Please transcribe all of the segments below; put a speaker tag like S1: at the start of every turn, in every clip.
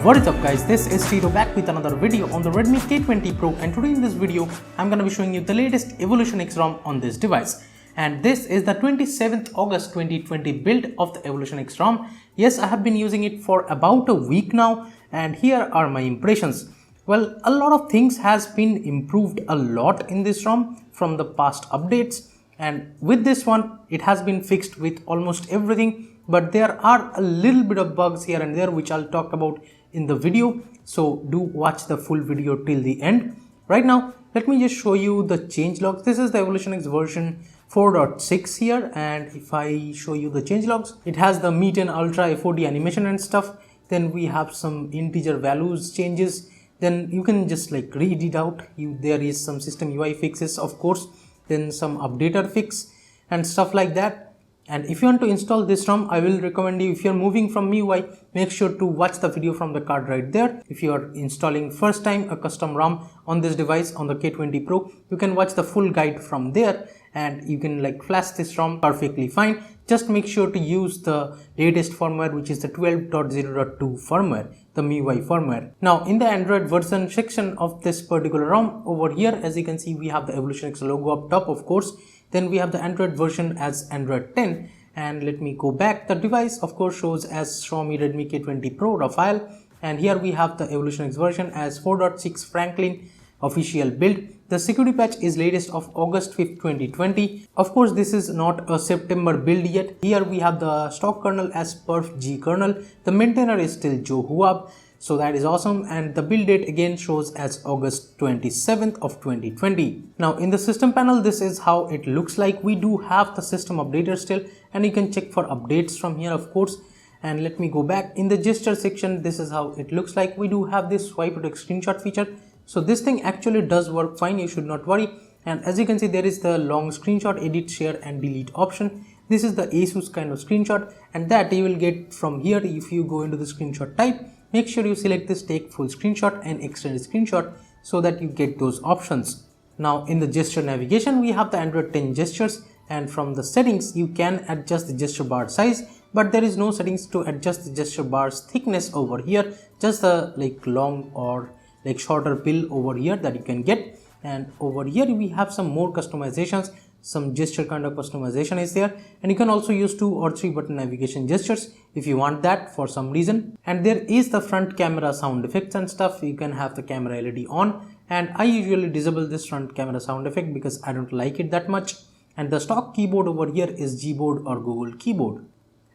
S1: What is up guys, this is Tito back with another video on the Redmi K20 Pro, and today in this video I'm going to be showing you the latest EvolutionX ROM on this device. And this is the 27th August 2020 build of the EvolutionX ROM. Yes, I have been using it for about a week now, and here are my impressions. Well, a lot of things has been improved a lot in this ROM from the past updates, and with this one it has been fixed with almost everything, but there are a little bit of bugs here and there which I'll talk about in the video, so do watch the full video till the end. Right now let me just show you the changelogs. This is the EvolutionX version 4.6 here, and if I show you the changelogs, it has the Mi 10 Ultra FOD animation and stuff. Then we have some integer values changes, then you can just like read it out. There is some system UI fixes, of course, then some updater fix and stuff like that. And if you want to install this ROM, I will recommend you, if you are moving from MIUI, make sure to watch the video from the card right there. If you are installing first time a custom ROM on this device, on the K20 Pro, you can watch the full guide from there and you can like flash this ROM perfectly fine. Just make sure to use the latest firmware, which is the 12.0.2 firmware, the MIUI firmware. Now in the Android version section of this particular ROM, over here as you can see, we have the EvolutionX logo up top, of course. Then we have the Android version as Android 10, and let me go back. The device of course shows as Xiaomi Redmi K20 Pro raw file, and here we have the EvolutionX version as 4.6 Franklin official build. The security patch is latest of August 5th 2020. Of course this is not a September build yet. Here we have the stock kernel as perf G kernel. The maintainer is still Joe Huab, so that is awesome, and the build date again shows as August 27th of 2020. Now in the system panel, this is how it looks like. We do have the system updater still, and you can check for updates from here, of course. And let me go back in the gesture section. This is how it looks like. We do have this swipe to take screenshot feature, so this thing actually does work fine, you should not worry. And as you can see, there is the long screenshot, edit, share and delete option. This is the ASUS kind of screenshot, and that you will get from here. If you go into the screenshot type, make sure you select this take full screenshot and extended screenshot so that you get those options. Now in the gesture navigation, we have the Android 10 gestures, and from the settings you can adjust the gesture bar size, but there is no settings to adjust the gesture bar's thickness over here, just the like long or like shorter pill over here that you can get. And over here we have some more customizations, some gesture kind of customization is there, and you can also use 2 or 3 button navigation gestures if you want that for some reason. And there is the front camera sound effects and stuff. You can have the camera LED on, and I usually disable this front camera sound effect because I don't like it that much. And the stock keyboard over here is Gboard or Google keyboard.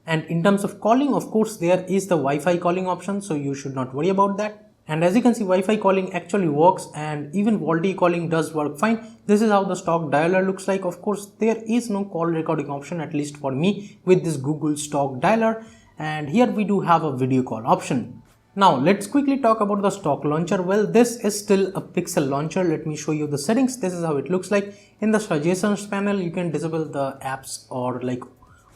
S1: And in terms of calling, of course there is the Wi-Fi calling option, so you should not worry about that. And as you can see, Wi-Fi calling actually works, and even VoLTE calling does work fine. This is how the stock dialer looks like. Of course there is no call recording option, at least for me, with this Google stock dialer. And here we do have a video call option. Now let's quickly talk about the stock launcher. Well, this is still a pixel launcher. Let me show you the settings. This is how it looks like. In the suggestions panel, you can disable the apps or like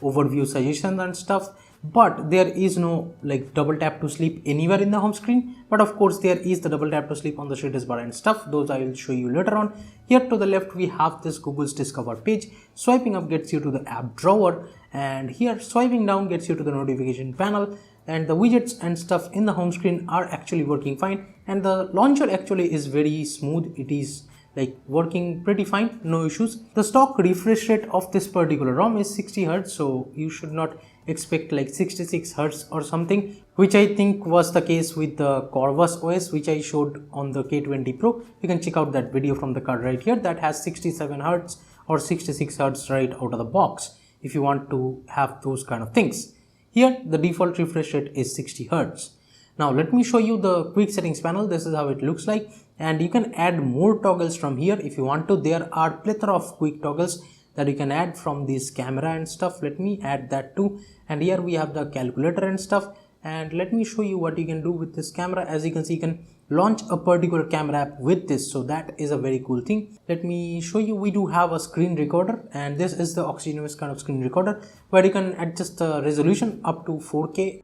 S1: overview suggestions and stuff, but there is no like double tap to sleep anywhere in the home screen. But of course there is the double tap to sleep on the status bar and stuff. Those I will show you later on. Here to the left we have this Google's Discover page. Swiping up gets you to the app drawer, and here swiping down gets you to the notification panel. And the widgets and stuff in the home screen are actually working fine, and the launcher actually is very smooth. It is like working pretty fine, no issues. The stock refresh rate of this particular ROM is 60 Hz, so you should not expect like 66 Hz or something, which I think was the case with the Corvus OS, which I showed on the K20 Pro. You can check out that video from the card right here that has 67 Hz or 66 Hz right out of the box if you want to have those kind of things. Here the default refresh rate is 60 Hz. Now let me show you the quick settings panel. This is how it looks like, and you can add more toggles from here if you want to. There are plethora of quick toggles that you can add from this camera and stuff. Let me add that too. And here we have the calculator and stuff, and let me show you what you can do with this camera. As you can see, you can launch a particular camera app with this, so that is a very cool thing. Let me show you. We do have a screen recorder, and this is the oxygenous kind of screen recorder where you can adjust the resolution up to 4K,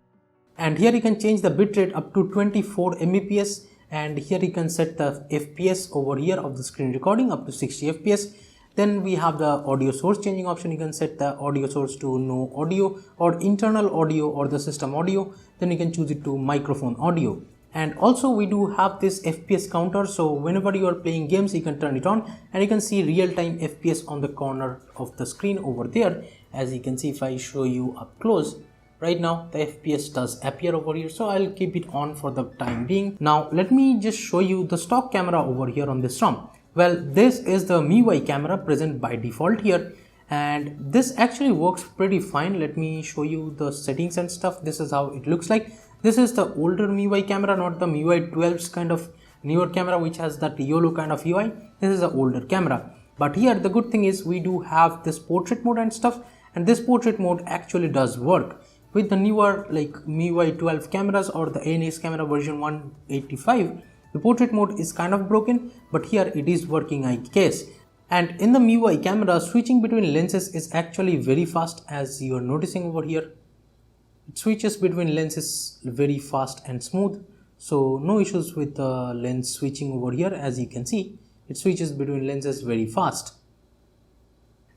S1: and here you can change the bitrate up to 24 Mbps, and here you can set the FPS over here of the screen recording up to 60 FPS. Then we have the audio source changing option. You can set the audio source to no audio or internal audio or the system audio. Then you can choose it to microphone audio. And also we do have this FPS counter, so whenever you are playing games you can turn it on and you can see real-time FPS on the corner of the screen over there. As you can see, if I show you up close, right now the FPS does appear over here, so I'll keep it on for the time being. Now let me just show you the stock camera over here on this ROM. Well, this is the MIUI camera present by default here, and this actually works pretty fine. Let me show you the settings and stuff. This is how it looks like. This is the older MIUI camera, not the MIUI 12's kind of newer camera which has that YOLO kind of UI. This is the older camera. But here the good thing is we do have this portrait mode and stuff, and this portrait mode actually does work. With the newer like MIUI 12 cameras or the ANX camera version 185, the portrait mode is kind of broken, but here it is working, I guess. And in the MIUI camera, switching between lenses is actually very fast, as you are noticing over here. It switches between lenses very fast and smooth, so no issues with the lens switching over here. As you can see, it switches between lenses very fast.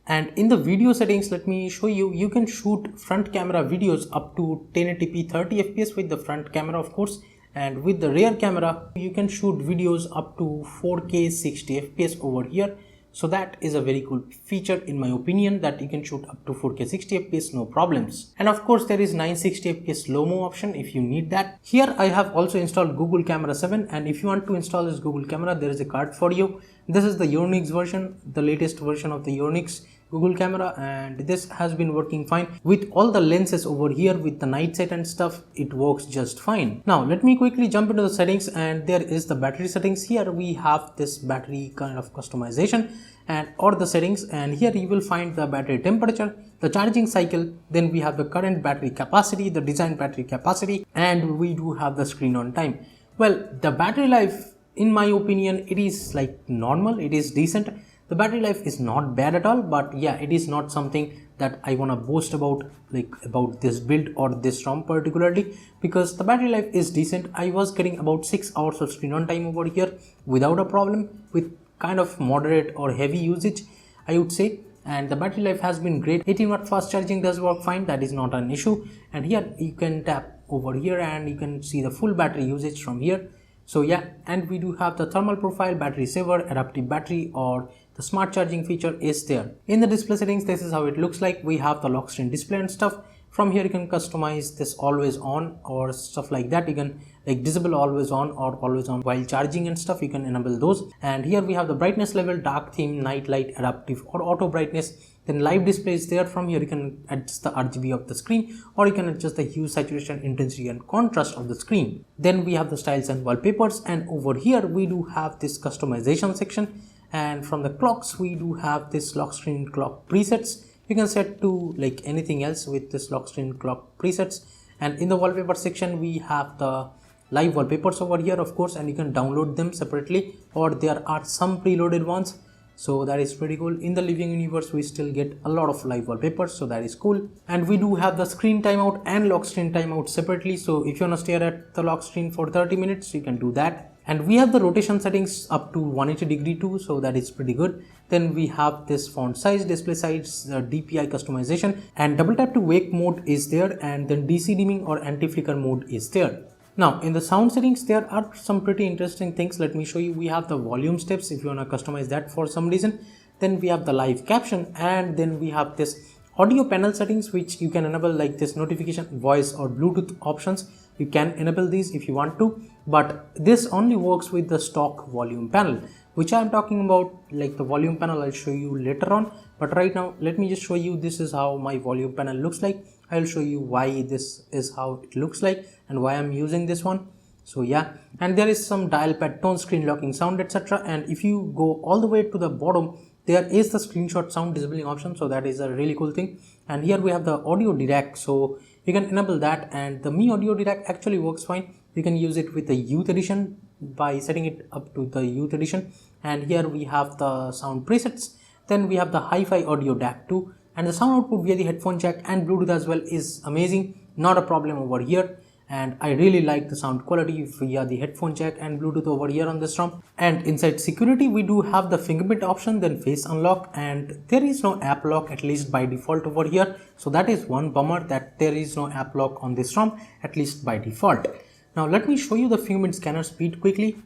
S1: And in the video settings, let me show you, you can shoot front camera videos up to 1080p 30 fps with the front camera, of course, and with the rear camera you can shoot videos up to 4K 60 fps over here. So that is a very cool feature in my opinion, that you can shoot up to 4K 60 fps no problems. And of course there is 960 fps slow-mo option if you need that. Here I have also installed Google Camera 7, and if you want to install this Google Camera, there is a card for you. This is the EvolutionX version, the latest version of the EvolutionX Google Camera, and this has been working fine with all the lenses over here. With the night sight and stuff, it works just fine. Now let me quickly jump into the settings, and there is the battery settings. Here we have this battery kind of customization and or the settings, and here you will find the battery temperature, the charging cycle, then we have the current battery capacity, the design battery capacity, and we do have the screen on time. Well, the battery life, in my opinion, it is like normal, it is decent. The battery life is not bad at all, but yeah, it is not something that I want to boast about, like about this build or this ROM particularly, because the battery life is decent. I was getting about 6 hours of screen on time over here without a problem, with kind of moderate or heavy usage, I would say. And the battery life has been great. 18 watt fast charging does work fine, that is not an issue. And here you can tap over here and you can see the full battery usage from here. So yeah, and we do have the thermal profile, battery saver, adaptive battery, or the smart charging feature is there. In the display settings, this is how it looks like. We have the lock screen display and stuff. From here you can customize this always on or stuff like that. You can like disable always on or always on while charging and stuff, you can enable those. And here we have the brightness level, dark theme, night light, adaptive or auto brightness. Then live display is there. From here you can adjust the RGB of the screen, or you can adjust the hue, saturation, intensity and contrast of the screen. Then we have the styles and wallpapers, and over here we do have this customization section. And from the clocks we do have this lock screen clock presets. You can set to like anything else with this lock screen clock presets. And in the wallpaper section we have the live wallpapers over here, of course, and you can download them separately, or there are some preloaded ones, so that is pretty cool. In the living universe we still get a lot of live wallpapers, so that is cool. And we do have the screen timeout and lock screen timeout separately, so if you want to stare at the lock screen for 30 minutes you can do that. And we have the rotation settings up to 180 too, so that is pretty good. Then we have this font size, display size, DPI customization, and double tap to wake mode is there, and then DC dimming or anti-flicker mode is there. Now in the sound settings there are some pretty interesting things. Let me show you. We have the volume steps if you want to customize that for some reason. Then we have the live caption, and then we have this audio panel settings which you can enable, like this notification, voice or Bluetooth options. You can enable these if you want to, but this only works with the stock volume panel, which I'm talking about. Like the volume panel I'll show you later on, but right now let me just show you. This is how my volume panel looks like. I'll show you why this is how it looks like and why I'm using this one. So yeah, and there is some dial pad tone, screen locking sound, etc. And if you go all the way to the bottom, there is the screenshot sound disabling option, so that is a really cool thing. And here we have the audio direct, so you can enable that, and the Mi audio direct actually works fine. You can use it with the youth edition by setting it up to the youth edition. And here we have the sound presets. Then we have the hi-fi audio DAC too, and the sound output via the headphone jack and Bluetooth as well is amazing, not a problem over here. And I really like the sound quality via the headphone jack and Bluetooth over here on this ROM. And inside security we do have the fingerprint option, then face unlock, and there is no app lock, at least by default over here. So that is one bummer, that there is no app lock on this ROM, at least by default. Now let me show you the fingerprint scanner speed quickly.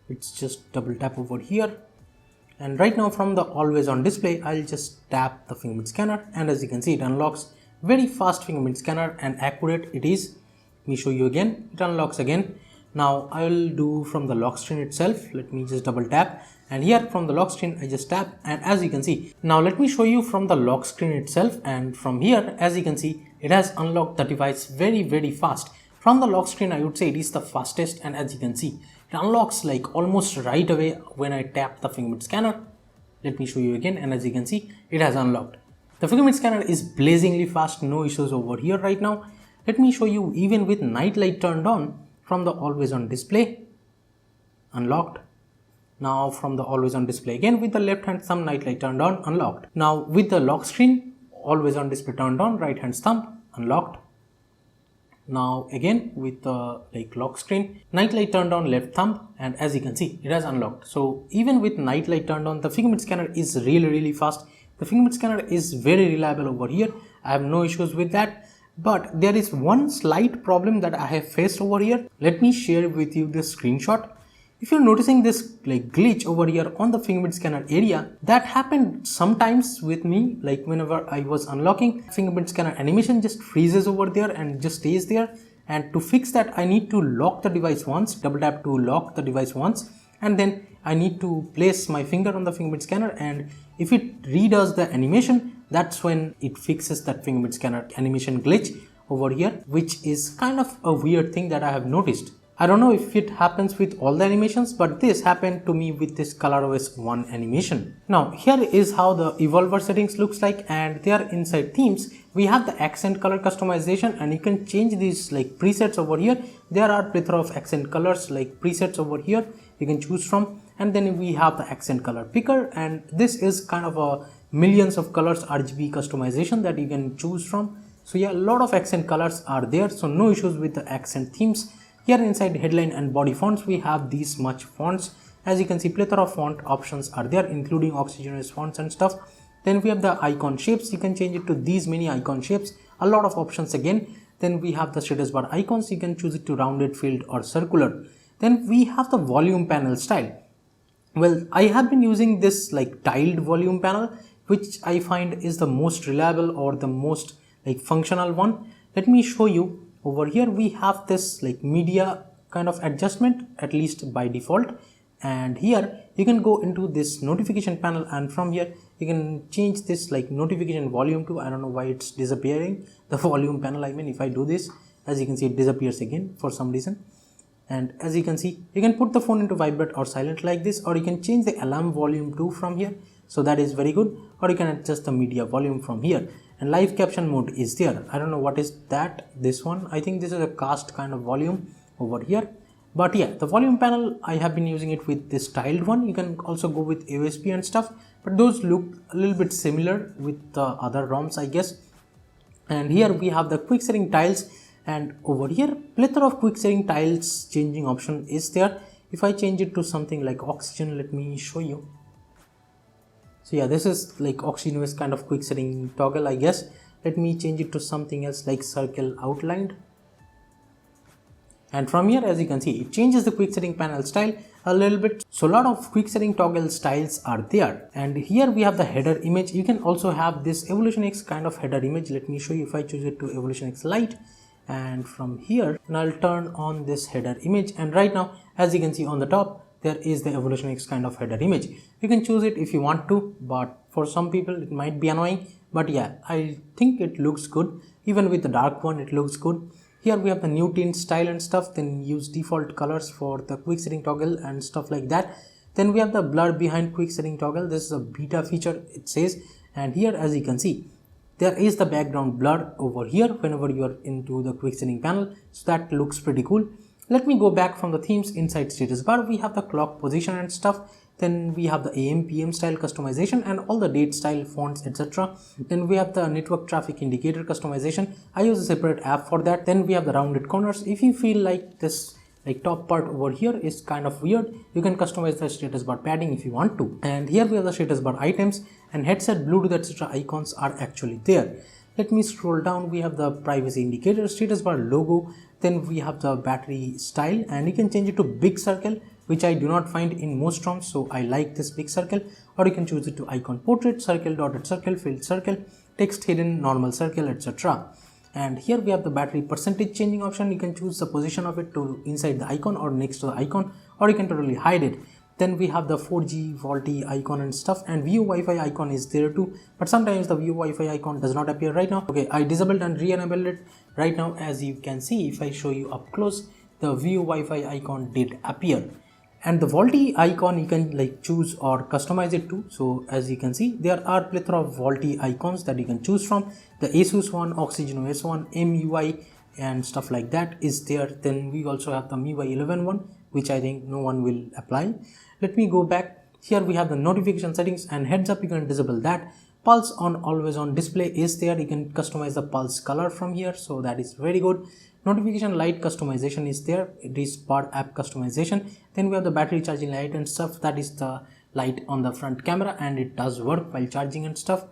S1: It's just double tap over here, and right now from the always on display I'll just tap the fingerprint scanner, and as you can see it unlocks. Very fast fingerprint scanner and accurate it is. Let me show you again. It unlocks again. Now I will do from the lock screen itself. Let me just double tap, and here from the lock screen I just tap, and as you can see, now let me show you from the lock screen itself, and from here as you can see it has unlocked the device very fast. From the lock screen I would say it is the fastest, and as you can see it unlocks like almost right away when I tap the fingerprint scanner. Let me show you again, and as you can see it has unlocked. The fingerprint scanner is blazingly fast, no issues over here right now. Let me show you even with night light turned on. From the always on display, unlocked. Now from the always on display again with the left hand thumb night light turned on, unlocked. Now with the lock screen, always on display turned on, right hand thumb, unlocked. Now again with the lock screen, night light turned on, left thumb, and as you can see it has unlocked. So even with night light turned on, the fingerprint scanner is really fast. The fingerprint scanner is very reliable over here. I have no issues with that. But there is one slight problem that I have faced over here. Let me share with you this screenshot. If you're noticing this glitch over here on the fingerprint scanner area, that happened sometimes with me. Like whenever I was unlocking, fingerprint scanner animation just freezes over there and just stays there. And to fix that, I need to lock the device once, double tap to lock the device once, and then I need to place my finger on the fingerprint scanner, and if it redoes the animation, that's when it fixes that fingerprint scanner animation glitch over here, which is kind of a weird thing that I have noticed. I don't know if it happens with all the animations, but this happened to me with this ColorOS 1 animation. Now here is how the Evolver settings looks like, and they are inside themes. We have the accent color customization, and you can change these presets over here. There are plethora of accent colors presets over here you can choose from, and then we have the accent color picker, and this is kind of a millions of colors RGB customization that you can choose from. So yeah, a lot of accent colors are there, so no issues with the accent themes. Here inside headline and body fonts, we have these much fonts. As you can see, plethora of font options are there, including oxygenous fonts and stuff. Then we have the icon shapes. You can change it to these many icon shapes. A lot of options again. Then we have the status bar icons. You can choose it to rounded, filled, or circular. Then we have the volume panel style. Well, I have been using this tiled volume panel, which I find is the most reliable or the most functional one. Let me show you. Over here we have this media kind of adjustment, at least by default, and here you can go into this notification panel, and from here you can change this notification volume to, I don't know why it's disappearing, the volume panel. I mean, if I do this, as you can see it disappears again for some reason. And as you can see, you can put the phone into vibrate or silent like this, or you can change the alarm volume too from here, so that is very good, or you can adjust the media volume from here. And live caption mode is there. I don't know what is that, this one. I think this is a cast kind of volume over here. But yeah, the volume panel, I have been using it with this tiled one. You can also go with AOSP and stuff, but those look a little bit similar with the other ROMs, I guess. And here we have the quick setting tiles, and over here plethora of quick setting tiles changing option is there. If I change it to something like oxygen, let me show you. So yeah, this is oxygenous kind of quick setting toggle, I guess. Let me change it to something else like circle outlined. And from here, as you can see, it changes the quick setting panel style a little bit. So a lot of quick setting toggle styles are there. And here we have the header image. You can also have this EvolutionX kind of header image. Let me show you. If I choose it to EvolutionX Lite, and from here, and I'll turn on this header image, and right now, as you can see on the top, there is the EvolutionX kind of header image. You can choose it if you want to, but for some people it might be annoying. But yeah, I think it looks good. Even with the dark one, it looks good. Here we have the new tint style and stuff. Then use default colors for the quick setting toggle and stuff like that. Then we have the blur behind quick setting toggle. This is a beta feature, it says. And here, as you can see, there is the background blur over here whenever you are into the quick setting panel. So that looks pretty cool. Let me go back from the themes. Inside status bar, we have the clock position and stuff. Then we have the AM PM style customization and all the date style fonts, etc. Then we have the network traffic indicator customization. I use a separate app for that. Then we have the rounded corners. If you feel like this top part over here is kind of weird, you can customize the status bar padding if you want to. And here we have the status bar items, and headset, Bluetooth, etc. icons are actually there. Let me scroll down. We have the privacy indicator, status bar logo, then we have the battery style, and you can change it to big circle, which I do not find in most ROMs, so I like this big circle. Or you can choose it to icon portrait, circle, dotted circle, filled circle, text hidden, normal circle, etc. And here we have the battery percentage changing option. You can choose the position of it to inside the icon or next to the icon, or you can totally hide it. Then we have the 4G VoLTE icon and stuff, and view Wi-Fi icon is there too, but sometimes the view Wi-Fi icon does not appear right now. Okay, I disabled and re-enabled it right now. As you can see, if I show you up close, the view Wi-Fi icon did appear. And the VoLTE icon you can like choose or customize it too. So as you can see, there are plethora of VoLTE icons that you can choose from. The Asus one, Oxygen OS one, MUI and stuff like that is there. Then we also have the MIUI 11 one, which I think no one will apply. Let me go back. Here we have the notification settings and heads up, you can disable that. Pulse on always on display is there. You can customize the pulse color from here, so that is very good. Notification light customization is there. It is part app customization. Then we have the battery charging light and stuff. That is the light on the front camera, and it does work while charging and stuff.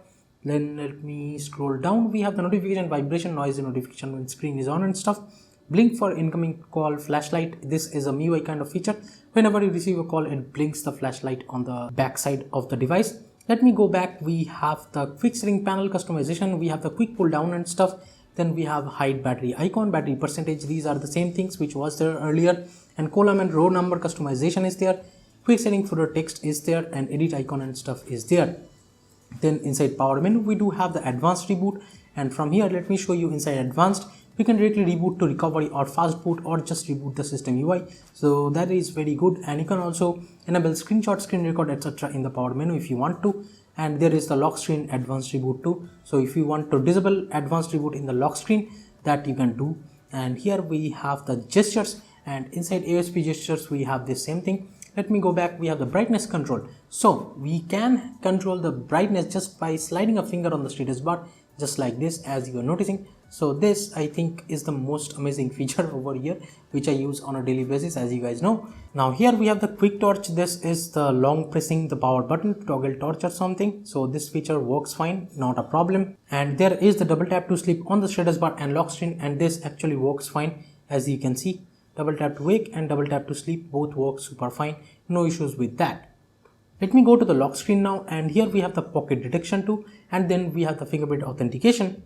S1: Then let me scroll down. We have the notification vibration, noise notification when screen is on and stuff. Blink for incoming call, flashlight. This is a MIUI kind of feature. Whenever you receive a call, it blinks the flashlight on the back side of the device. Let me go back. We have the quick setting panel customization. We have the quick pull down and stuff. Then we have hide battery icon, battery percentage. These are the same things which was there earlier. And column and row number customization is there. Quick setting footer text is there, and edit icon and stuff is there. Then inside power menu, we do have the advanced reboot. And from here, let me show you inside advanced. We can directly reboot to recovery or fast boot, or just reboot the system UI. So that is very good. And you can also enable screenshot, screen record, etc. in the power menu if you want to. And there is the lock screen advanced reboot too. So if you want to disable advanced reboot in the lock screen, that you can do. And here we have the gestures, and inside ASP gestures we have the same thing. Let me go back. We have the brightness control. So we can control the brightness just by sliding a finger on the status bar, just like this, as you are noticing. So this I think is the most amazing feature over here, which I use on a daily basis, as you guys know. Now here we have the quick torch. This is the long pressing the power button to toggle torch or something. So this feature works fine, not a problem. And there is the double tap to sleep on the status bar and lock screen, and this actually works fine, as you can see. Double tap to wake and double tap to sleep both work super fine, no issues with that. Let me go to the lock screen now, and here we have the pocket detection too, and then we have the fingerprint authentication.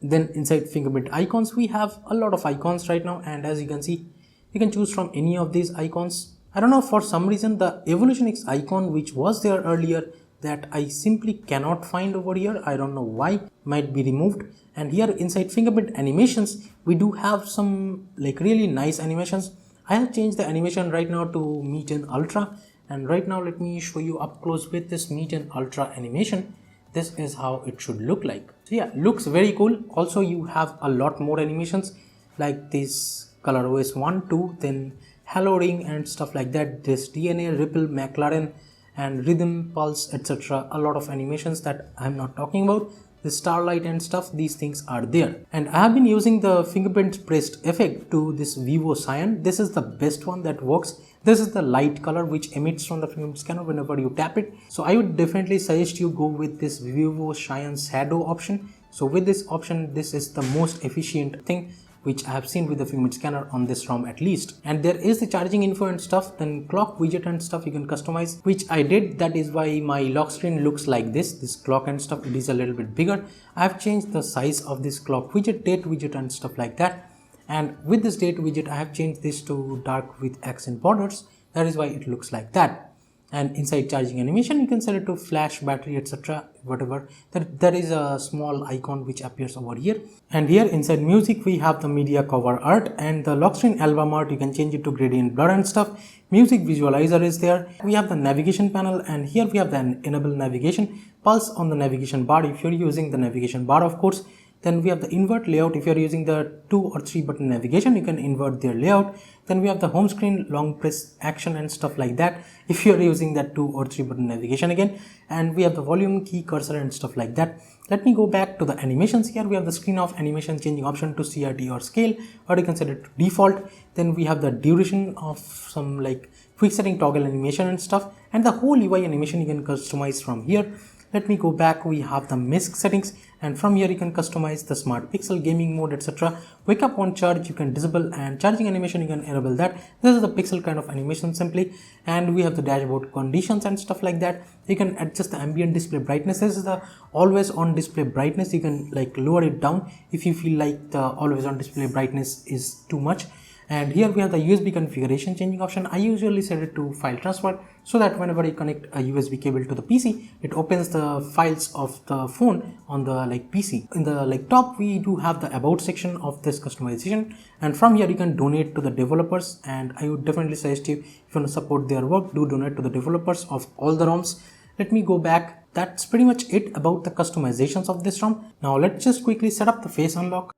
S1: Then inside fingerprint icons, we have a lot of icons right now, and as you can see, you can choose from any of these icons. I don't know, for some reason the EvolutionX icon which was there earlier, that I simply cannot find over here. I don't know why, might be removed. And here inside fingerprint animations, we do have some like really nice animations. I have changed the animation right now to Meet in Ultra, and right now let me show you up close with this Meet in Ultra animation. This is how it should look like. So yeah, looks very cool. Also you have a lot more animations like this color OS 1, 2, then halo ring and stuff like that, this DNA, ripple, McLaren and rhythm, pulse, etc. A lot of animations that I'm not talking about. The starlight and stuff, these things are there. And I have been using the fingerprint pressed effect to this Vivo Cyan. This is the best one that works. This is the light color which emits from the fingerprint scanner whenever you tap it. So I would definitely suggest you go with this Vivo Cyan shadow option. So with this option, this is the most efficient thing which I have seen with the fingerprint scanner on this ROM at least. And there is the charging info and stuff, then clock widget and stuff you can customize, which I did. That is why my lock screen looks like this clock and stuff. It is a little bit bigger. I have changed the size of this clock widget, date widget and stuff like that. And with this date widget, I have changed this to dark with accent borders. That is why it looks like that. And inside charging animation, you can set it to flash, battery, etc. whatever. There is a small icon which appears over here. And here inside music, we have the media cover art, and the lock screen album art. You can change it to gradient blur and stuff. Music visualizer is there. We have the navigation panel, and here we have the enable navigation. Pulse on the navigation bar if you're using the navigation bar, of course. Then we have the invert layout. If you're using the 2 or 3 button navigation, you can invert their layout. Then we have the home screen, long press action and stuff like that if you're using that 2 or 3 button navigation again. And we have the volume, key, cursor and stuff like that. Let me go back to the animations. Here we have the screen off animation changing option to CRT or scale, or you can set it to default. Then we have the duration of some like quick setting toggle animation and stuff, and the whole UI animation you can customize from here. Let me go back. We have the MISC settings, and from here you can customize the smart pixel, gaming mode, etc. Wake up on charge you can disable, and charging animation you can enable that. This is the pixel kind of animation simply, and we have the dashboard conditions and stuff like that. You can adjust the ambient display brightness. This is the always on display brightness. You can like lower it down if you feel like the always on display brightness is too much. And here we have the USB configuration changing option. I usually set it to file transfer, so that whenever you connect a USB cable to the PC, it opens the files of the phone on the PC. In the top we do have the about section of this customization, and from here you can donate to the developers, and I would definitely suggest you, if you want to support their work, do donate to the developers of all the ROMs. Let me go back. That's pretty much it about the customizations of this ROM. Now let's just quickly set up the face unlock.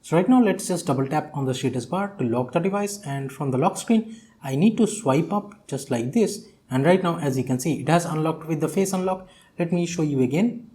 S1: So right now let's just double tap on the status bar to lock the device, and from the lock screen I need to swipe up just like this, and right now as you can see it has unlocked with the face unlock. Let me show you again.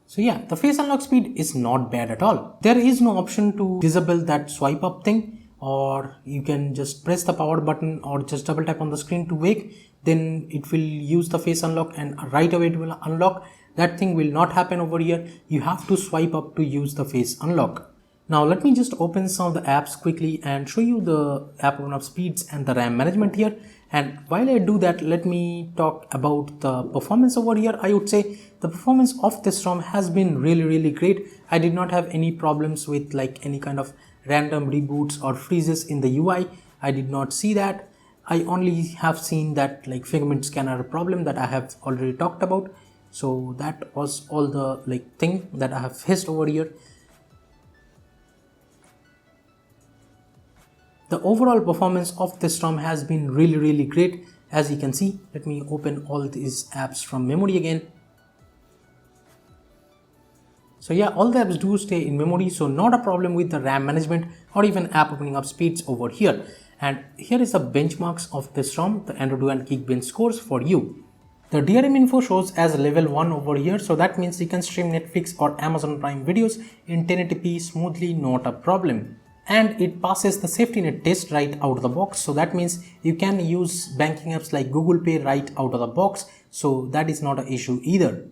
S1: So yeah, the face unlock speed is not bad at all. There is no option to disable that swipe up thing, or you can just press the power button or just double tap on the screen to wake, then it will use the face unlock and right away it will unlock. That thing will not happen over here. You have to swipe up to use the face unlock. Now let me just open some of the apps quickly and show you the app open up speeds and the RAM management here. And while I do that, let me talk about the performance over here. I would say the performance of this ROM has been really great. I did not have any problems with any kind of random reboots or freezes in the UI. I did not see that. I only have seen that fingerprint scanner problem that I have already talked about. So that was all the thing that I have faced over here. The overall performance of this ROM has been really great. As you can see, let me open all these apps from memory again. So yeah, all the apps do stay in memory, so not a problem with the RAM management or even app opening up speeds over here. And here is the benchmarks of this ROM, the Android and Geekbench scores for you. The DRM info shows as level 1 over here, so that means you can stream Netflix or Amazon Prime videos in 1080p smoothly, not a problem. And it passes the safety net test right out of the box, so that means you can use banking apps like Google Pay right out of the box, so that is not an issue either.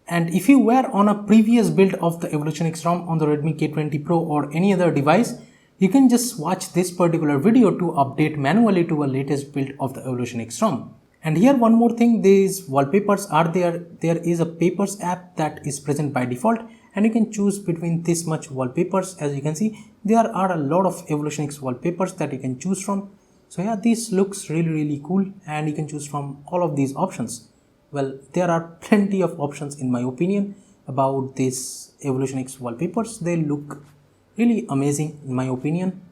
S1: And if you were on a previous build of the EvolutionX ROM on the Redmi K20 Pro or any other device, you can just watch this particular video to update manually to a latest build of the EvolutionX ROM. And here one more thing, these wallpapers are there. There is a papers app that is present by default, and you can choose between this much wallpapers. As you can see, there are a lot of EvolutionX wallpapers that you can choose from. So yeah, this looks really cool, and you can choose from all of these options. Well, there are plenty of options in my opinion about these EvolutionX wallpapers. They look really amazing in my opinion.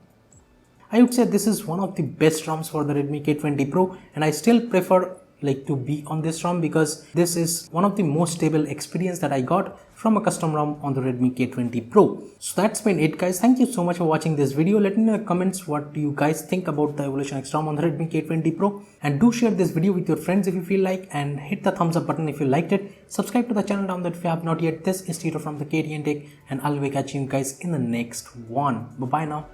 S1: I would say this is one of the best ROMs for the Redmi K20 Pro, and I still prefer to be on this ROM because this is one of the most stable experience that I got from a custom ROM on the Redmi K20 Pro. So that's been it guys. Thank you so much for watching this video. Let me know in the comments what you guys think about the EvolutionX ROM on the Redmi K20 Pro, and do share this video with your friends if you feel like, and hit the thumbs up button if you liked it. Subscribe to the channel down there if you have not yet. This is Tito from the KTN Tech, and I'll be catching you guys in the next one. Bye bye now.